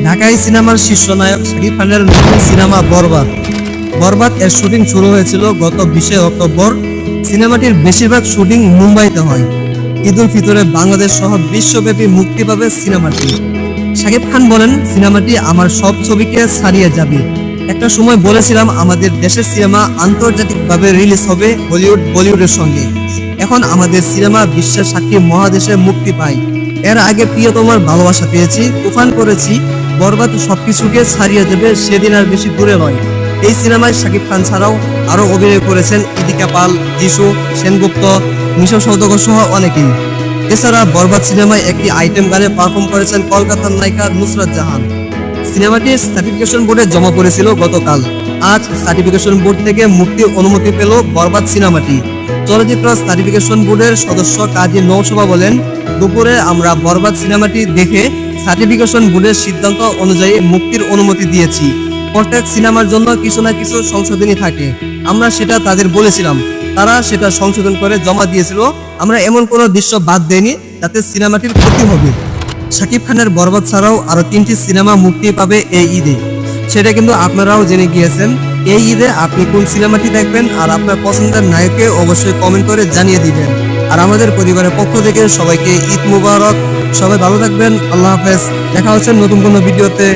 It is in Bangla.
ঢাকাই সিনেমার শীর্ষ নায়ক শাকিব খানের নতুন সিনেমা বরবাদ। বরবাদ এর শুটিং শুরু হয়েছিল গত 20 অক্টোবর। সিনেমাটির বেশিরভাগ শুটিং মুম্বাইতে হয়। ঈদ উল ফিতরে বাংলাদেশ সহ বিশ্বব্যাপী মুক্তি পাবে সিনেমাটি। শাকিব খান বলেন, সিনেমাটি আমার সব ছবিকে ছাড়িয়ে যাবে। একটা সময় বলেছিলাম আমাদের দেশের সিনেমা আন্তর্জাতিকভাবে রিলিজ হবে হলিউড বলিউডের সঙ্গে। এখন আমাদের সিনেমা বিশ্বের 7টি মহাদেশে মুক্তি পায়। এর আগে প্রিয়তমার ভালোবাসা পেয়েছি, তুফান করেছি, বরবাদ সবকিছুকে ছাড়িয়ে দেবে, সেদিন আর বেশি দূরে নয়। এই সিনেমায় শাকিব খান ছাড়াও আরো অভিনয় করেছেন ইদিকা পাল, যিশু, সেনগুপ্ত, মিশন সওদাগর সহ অনেকেই। এছাড়া বরবাদ সিনেমায় একটি আইটেম গানে পারফর্ম করেছেন কলকাতার নায়িকা নুসরাত জাহান। সিনেমাটি সার্টিফিকেশন বোর্ডে জমা পড়েছিল গতকাল। আজ সার্টিফিকেশন বোর্ড থেকে মুক্তির অনুমতি পেল বরবাদ সিনেমাটি। চলচ্চিত্র সার্টিফিকেশন বোর্ডের সদস্য কাজী নৌশোভা বলেন, দুপুরে আমরা বরবাদ সিনেমাটি দেখে সার্টিফিকেশন বোর্ডের সিদ্ধান্ত অনুযায়ী মুক্তির অনুমতি দিয়েছি। প্রত্যেক সিনেমার জন্য কিছু না কিছু সংশোধনী থাকে, আমরা সেটা তাদের বলেছিলাম, তারা সেটা সংশোধন করে জমা দিয়েছিল। আমরা এমন কোনো দৃশ্য বাদ দেইনি যাতে সিনেমাটির ক্ষতি হবে। শাকিব খানের বরবাদ ছাড়াও আরো 3টি সিনেমা মুক্তি পাবে এই ঈদে, সেটা কিন্তু আপনারাও জেনে গিয়েছেন। এই ঈদে আপনি কোন সিনেমাটি দেখবেন আর আপনার পছন্দের নায়ককে অবশ্যই কমেন্ট করে জানিয়ে দিবেন। আর আমাদের পরিবারের পক্ষ থেকে সবাইকে ঈদ মুবারক। সবাই ভালো থাকবেন। আল্লাহ হাফেজ। দেখা হচ্ছে নতুন কোনো ভিডিওতে।